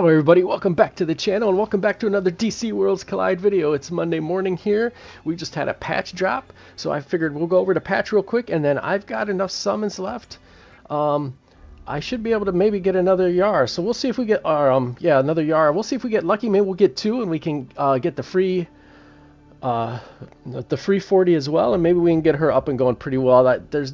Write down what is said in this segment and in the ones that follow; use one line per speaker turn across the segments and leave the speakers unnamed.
Hello everybody, welcome back to the channel and welcome back to another DC Worlds Collide video. It's Monday morning here. We just had a patch drop, so I figured we'll go over the patch real quick, and then I've got enough summons left. I should be able to maybe get another Yar, so we'll see if we get another Yar. We'll see if we get lucky. Maybe we'll get two and we can get the free 40 as well, and maybe we can get her up and going pretty well. There's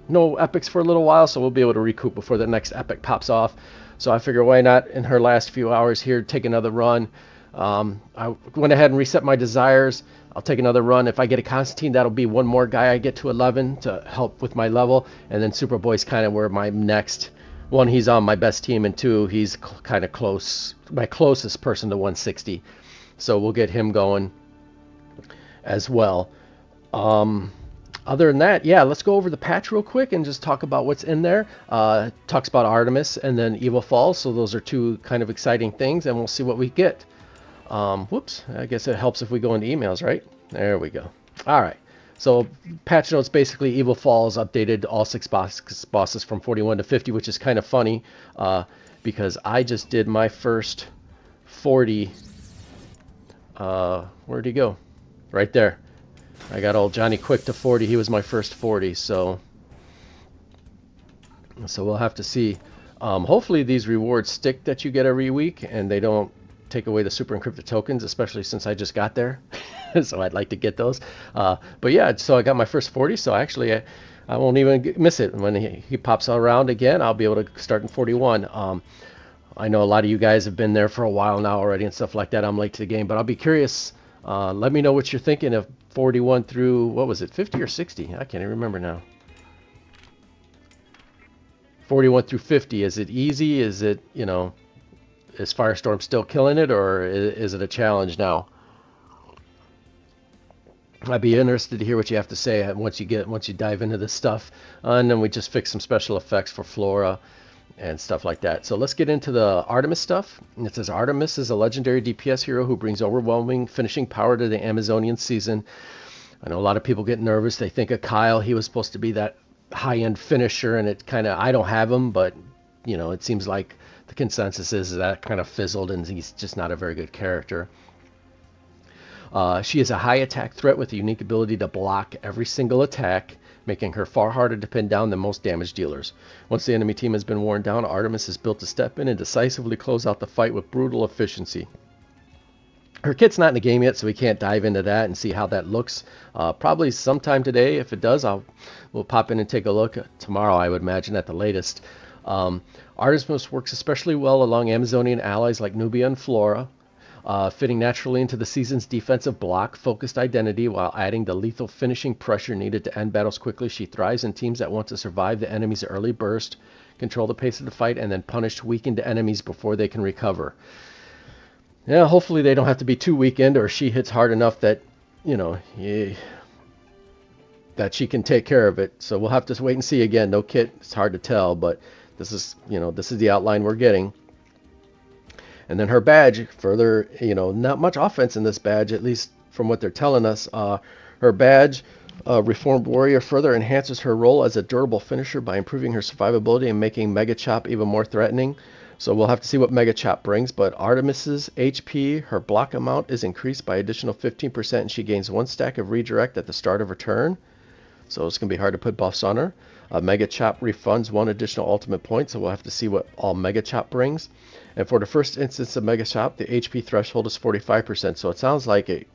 no epics for a little while, so we'll be able to recoup before the next epic pops off. So I figure why not in her last few hours here take another run. I went ahead and reset my desires. I'll take another run. If I get a Constantine, that'll be one more guy I get to 11 to help with my level. And then Superboy's kind of where my next one. He's on my best team, and two, he's kind of close, my closest person to 160. So we'll get him going as well. Other than that, yeah, let's go over the patch real quick and just talk about what's in there. Talks about Artemis and then Evil Falls, so those are two kind of exciting things, and we'll see what we get. Whoops, I guess it helps if we go into emails, right? There we go. All right, so patch notes, basically Evil Falls updated all 6 bosses from 41 to 50, which is kind of funny because I just did my first 40. Where'd he go? Right there. I got old Johnny Quick to 40. He was my first 40, so we'll have to see. Hopefully these rewards stick that you get every week, and they don't take away the super encrypted tokens, especially since I just got there. So I'd like to get those. But yeah, so I got my first 40, so actually I won't even miss it. When he pops around again, I'll be able to start in 41. I know a lot of you guys have been there for a while now already and stuff like that. I'm late to the game, but I'll be curious. Let me know what you're thinking of 41 through, what was it, 50 or 60? I can't even remember now. 41 through 50, is it easy? Is it, you know, is Firestorm still killing it, or is it a challenge now? I'd be interested to hear what you have to say once you dive into this stuff. And then we just fix some special effects for Flora and stuff like that. So let's get into the Artemis stuff. It says Artemis is a legendary DPS hero who brings overwhelming finishing power to the Amazonian season. I know a lot of people get nervous. They think of Kyle. He was supposed to be that high-end finisher, and it kind of, I don't have him, but you know, it seems like the consensus is that kind of fizzled, and he's just not a very good character. She is a high attack threat with a unique ability to block every single attack, making her far harder to pin down than most damage dealers. Once the enemy team has been worn down, Artemis is built to step in and decisively close out the fight with brutal efficiency. Her kit's not in the game yet, so we can't dive into that and see how that looks. Probably sometime today. If it does, we'll pop in and take a look. Tomorrow, I would imagine, at the latest. Artemis works especially well along Amazonian allies like Nubia and Flora, fitting naturally into the season's defensive block-focused identity while adding the lethal finishing pressure needed to end battles quickly. She thrives in teams that want to survive the enemy's early burst, control the pace of the fight, and then punish weakened enemies before they can recover. Yeah, hopefully they don't have to be too weakened, or she hits hard enough that, you know, that she can take care of it. So we'll have to wait and see. Again, no kit, it's hard to tell, but this is the outline we're getting. And then her badge, further, not much offense in this badge, at least from what they're telling us. Her badge, Reformed Warrior, further enhances her role as a durable finisher by improving her survivability and making Mega Chop even more threatening. So we'll have to see what Mega Chop brings. But Artemis's HP, her block amount is increased by additional 15%, and she gains 1 stack of redirect at the start of her turn. So it's going to be hard to put buffs on her. Mega Chop refunds 1 additional ultimate point, so we'll have to see what all Mega Chop brings. And for the first instance of Mega Chop, the HP threshold is 45%. So it sounds like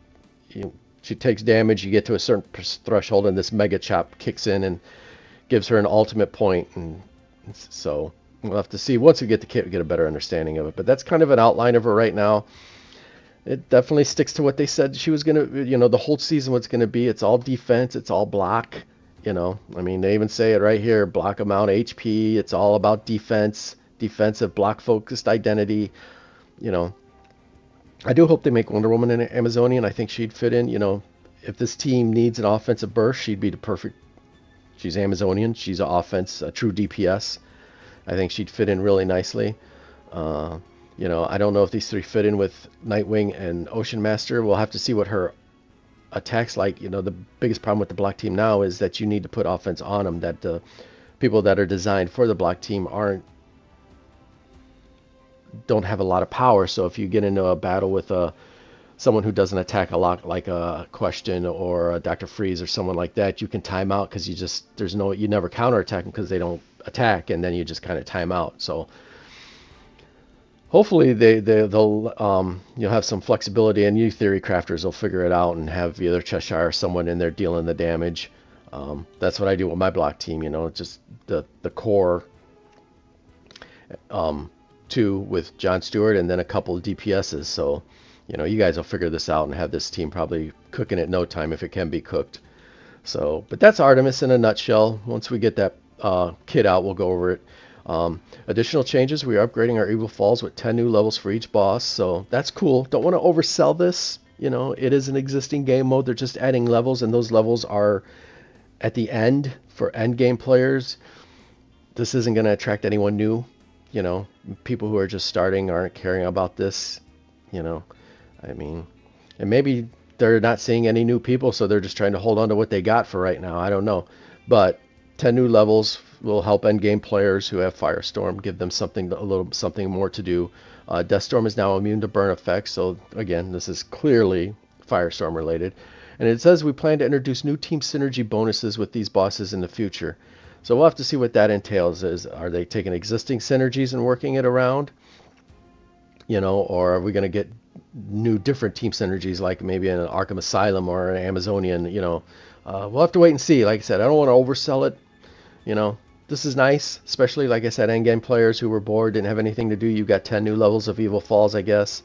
she takes damage, you get to a certain threshold, and this Mega Chop kicks in and gives her an ultimate point. And so we'll have to see once we get the kit, we get a better understanding of it. But that's kind of an outline of her right now. It definitely sticks to what they said she was going to, the whole season, what's going to be. It's all defense, it's all block. I mean, they even say it right here, block amount, HP. It's all about defense, defensive, block-focused identity. I do hope they make Wonder Woman an Amazonian. I think she'd fit in. If this team needs an offensive burst, she'd be the perfect. She's Amazonian. She's an offense, a true DPS. I think she'd fit in really nicely. I don't know if these three fit in with Nightwing and Ocean Master. We'll have to see what her attacks like. The biggest problem with the block team now is that you need to put offense on them, that the people that are designed for the block team aren't don't have a lot of power. So if you get into a battle with someone who doesn't attack a lot, like a Question or a Dr. Freeze or someone like that, you can time out because you never counterattack them because they don't attack, and then you just kind of time out. So hopefully they'll you'll have some flexibility, and you theory crafters will figure it out and have either Cheshire or someone in there dealing the damage. That's what I do with my block team, just the core two with John Stewart and then a couple of DPSs. So, you guys will figure this out and have this team probably cooking it no time if it can be cooked. So, but that's Artemis in a nutshell. Once we get that kit out, we'll go over it. Additional changes, we are upgrading our Evil Falls with 10 new levels for each boss. So that's cool. Don't want to oversell this. It is an existing game mode. They're just adding levels, and those levels are at the end for end game players. This isn't going to attract anyone new. People who are just starting aren't caring about this. And maybe they're not seeing any new people, so they're just trying to hold on to what they got for right now. I don't know. But 10 new levels will help endgame players who have Firestorm, give them something more to do. Deathstorm is now immune to burn effects, so again, this is clearly Firestorm related. And it says we plan to introduce new team synergy bonuses with these bosses in the future. So we'll have to see what that entails. Are they taking existing synergies and working it around? Or are we going to get new different team synergies, like maybe an Arkham Asylum or an Amazonian? We'll have to wait and see. Like I said, I don't want to oversell it. This is nice, especially, like I said, endgame players who were bored, didn't have anything to do. You got 10 new levels of Evil Falls, I guess.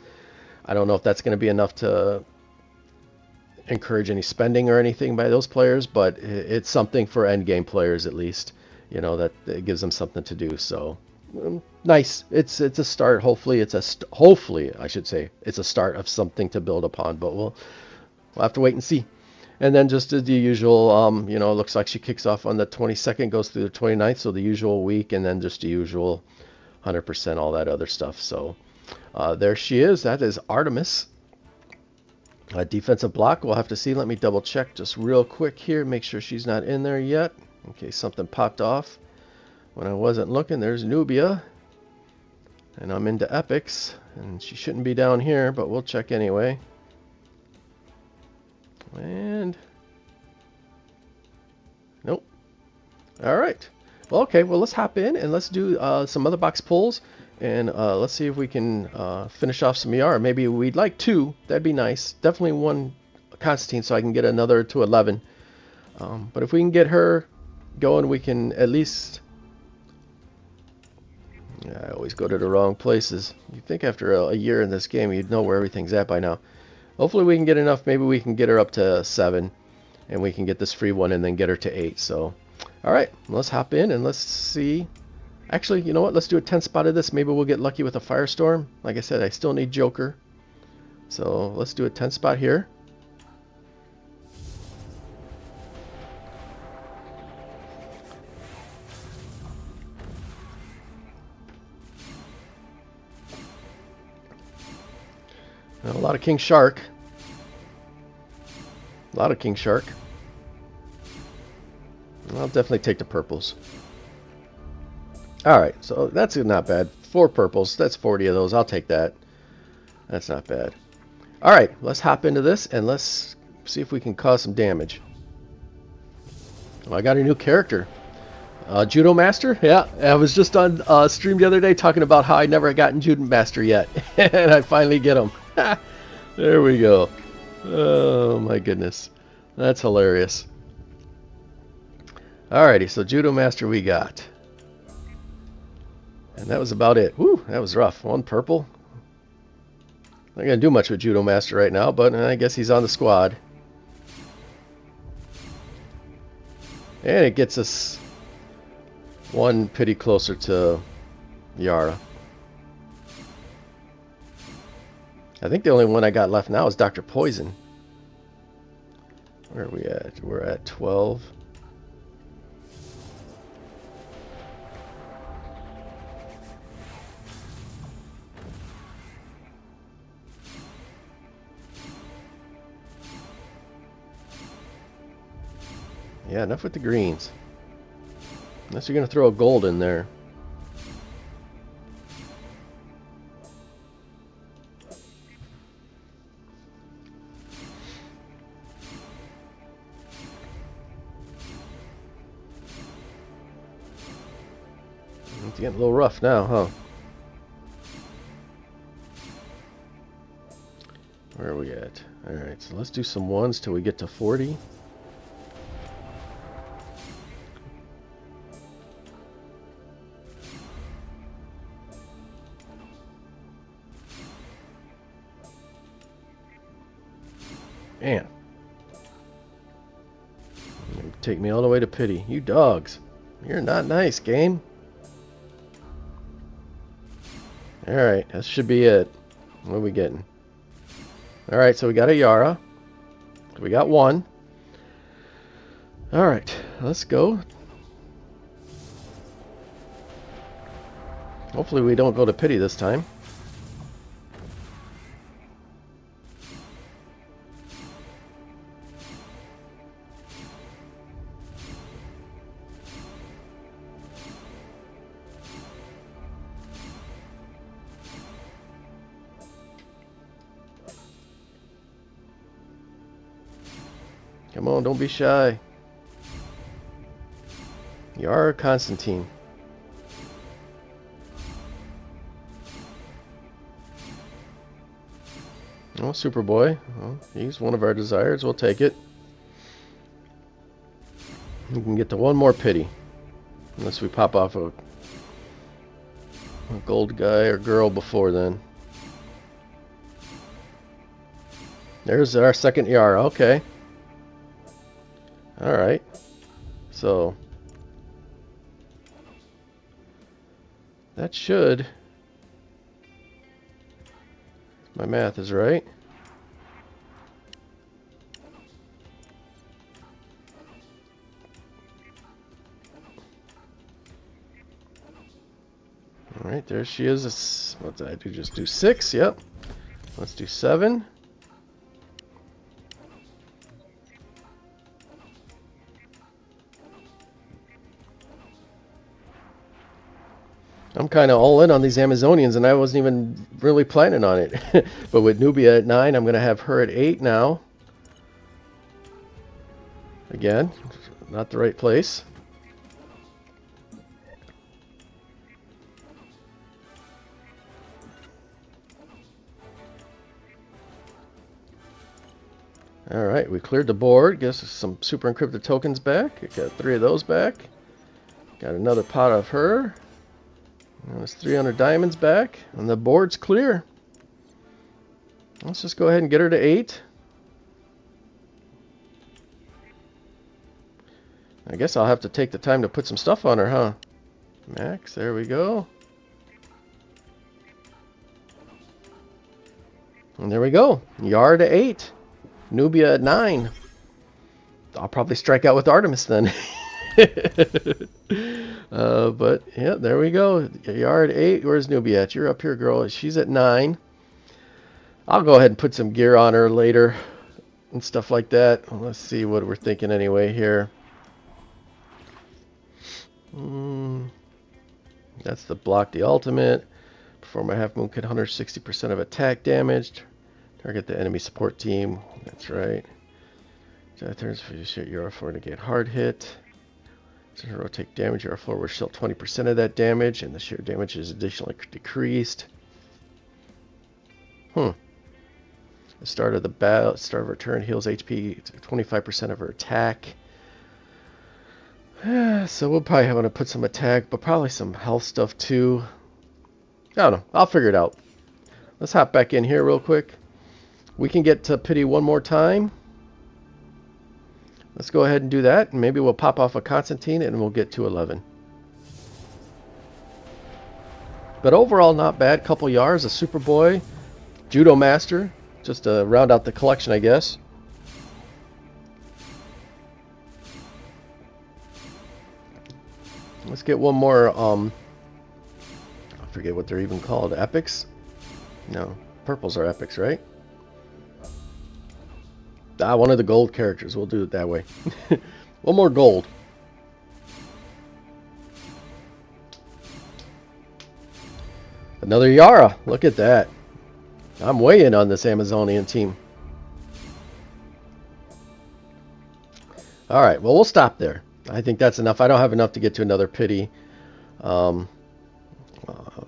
I don't know if that's going to be enough to encourage any spending or anything by those players, but it's something for endgame players at least. That it gives them something to do. So nice. It's a start. Hopefully I should say it's a start of something to build upon. But we'll have to wait and see. And then just the usual, it looks like she kicks off on the 22nd, goes through the 29th, so the usual week, and then just the usual 100%, all that other stuff. So there she is. That is Artemis. Defensive block, we'll have to see. Let me double check just real quick here, make sure she's not in there yet, in case something popped off when I wasn't looking. There's Nubia, and I'm into epics, and she shouldn't be down here, but we'll check anyway. And nope. All right. Well, okay. Well, let's hop in and let's do some other box pulls, and let's see if we can finish off some ER. Maybe we'd like 2. That'd be nice. Definitely 1 Constantine, so I can get another to 11. But if we can get her going, we can at least. I always go to the wrong places. You'd think after a year in this game, you'd know where everything's at by now. Hopefully we can get enough. Maybe we can get her up to 7, and we can get this free one and then get her to 8. So, all right, let's hop in and let's see. Actually, you know what? Let's do a 10 spot of this. Maybe we'll get lucky with a Firestorm. Like I said, I still need Joker. So let's do a 10 spot here. A lot of King Shark. A lot of King Shark. I'll definitely take the purples. Alright, so that's not bad. 4 purples. That's 40 of those. I'll take that. That's not bad. Alright, let's hop into this and let's see if we can cause some damage. Well, I got a new character. Judo Master? Yeah, I was just on stream the other day talking about how I never gotten Judo Master yet. And I finally get him. There we go. Oh my goodness. That's hilarious. Alrighty, so Judo Master we got. And that was about it. Woo, that was rough. 1 purple. Not going to do much with Judo Master right now, but I guess he's on the squad. And it gets us 1 pity closer to Yara. I think the only one I got left now is Dr. Poison. Where are we at? We're at 12. Yeah, enough with the greens. Unless you're going to throw a gold in there. It's getting a little rough now, huh? Where are we at? Alright, so let's do some ones till we get to 40. Man. Take me all the way to pity. You dogs. You're not nice, game. Alright, that should be it. What are we getting? Alright, so we got a Yara. We got one. Alright, let's go. Hopefully we don't go to pity this time. Come on, don't be shy. Yara Constantine. Oh, Superboy. Well, he's one of our desires. We'll take it. We can get to one more pity. Unless we pop off a gold guy or girl before then. There's our second Yara. Okay. Alright. So that should, if my math is right. Alright, there she is. What did I do? Just do 6? Yep. Let's do 7. I'm kind of all in on these Amazonians, and I wasn't even really planning on it. But with Nubia at 9, I'm going to have her at 8 now. Again, not the right place. Alright, we cleared the board. Guess some super encrypted tokens back. Got 3 of those back. Got another pot of her. There's 300 diamonds back, and the board's clear. Let's just go ahead and get her to 8. I guess I'll have to take the time to put some stuff on her, huh? Max, there we go. And there we go. Yara to 8. Nubia at 9. I'll probably strike out with Artemis then. But yeah, there we go. Yara at 8. Where's Nubia at? You're up here, girl. She's at 9. I'll go ahead and put some gear on her later and stuff like that. Let's see what we're thinking anyway here. That's the block the ultimate. Perform a half moon kid 160% of attack damage. Target the enemy support team. That's right. Turns for your shit. You're for to get hard hit. Rotate damage. Your floor will shield 20% of that damage, and the sheer damage is additionally decreased. The start of the battle, start of her turn heals HP 25% of her attack. So we'll probably want to put some attack, but probably some health stuff too. I don't know. I'll figure it out. Let's hop back in here real quick. We can get to pity one more time. Let's go ahead and do that, and maybe we'll pop off a Constantine and we'll get to 11. But overall, not bad. Couple Yars, a Superboy, Judo Master, just to round out the collection, I guess. Let's get one more, I forget what they're even called, epics? No, purples are epics, right? One of the gold characters. We'll do it that way. One more gold. Another Yara. Look at that. I'm way in on this Amazonian team. Alright, well, we'll stop there. I think that's enough. I don't have enough to get to another pity. Uh,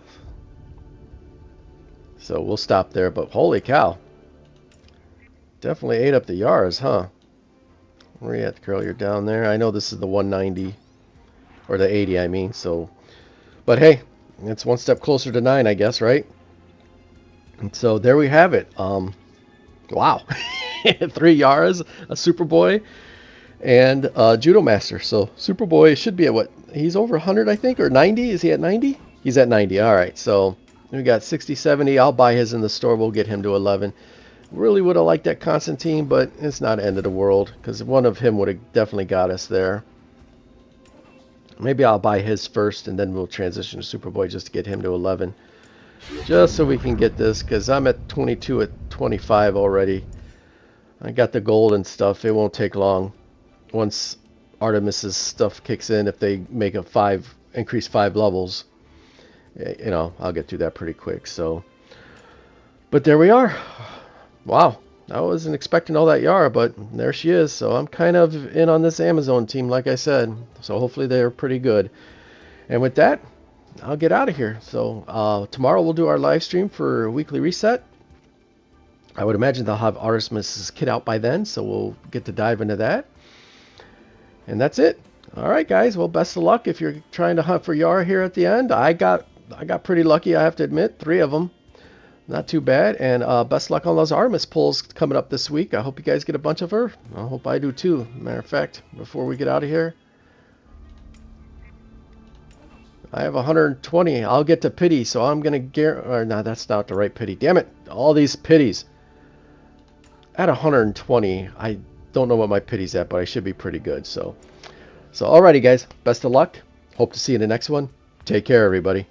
so we'll stop there. But holy cow. Definitely ate up the Yaras, huh? Where you at, girl? You're down there. I know this is the 190. Or the 80, I mean. So, but hey, it's one step closer to 9, I guess, right? And so there we have it. Wow. 3 Yaras, a Superboy, and a Judo Master. So Superboy should be at what? He's over 100, I think, or 90? Is he at 90? He's at 90. All right. So we got 60, 70. I'll buy his in the store. We'll get him to 11. Really would have liked that Constantine, but it's not the end of the world because one of him would have definitely got us there. Maybe I'll buy his first and then we'll transition to Superboy just to get him to 11. Just so we can get this because I'm at 22 at 25 already. I got the gold and stuff. It won't take long. Once Artemis's stuff kicks in, if they make a increase 5 levels, you know, I'll get through that pretty quick. So, but there we are. Wow, I wasn't expecting all that Yara, but there she is. So I'm kind of in on this Amazon team, like I said. So hopefully they're pretty good. And with that, I'll get out of here. So tomorrow we'll do our live stream for Weekly Reset. I would imagine they'll have Artemis's kit out by then, so we'll get to dive into that. And that's it. All right, guys. Well, best of luck if you're trying to hunt for Yara here at the end. I got pretty lucky, I have to admit. 3 of them. Not too bad. And best luck on those Artemis pulls coming up this week. I hope you guys get a bunch of her. I hope I do too. Matter of fact, before we get out of here, I have 120. I'll get to pity, so I'm going to guarantee... Or no, that's not the right pity. Damn it. All these pities. At 120, I don't know what my pity's at, but I should be pretty good. So alrighty, guys. Best of luck. Hope to see you in the next one. Take care, everybody.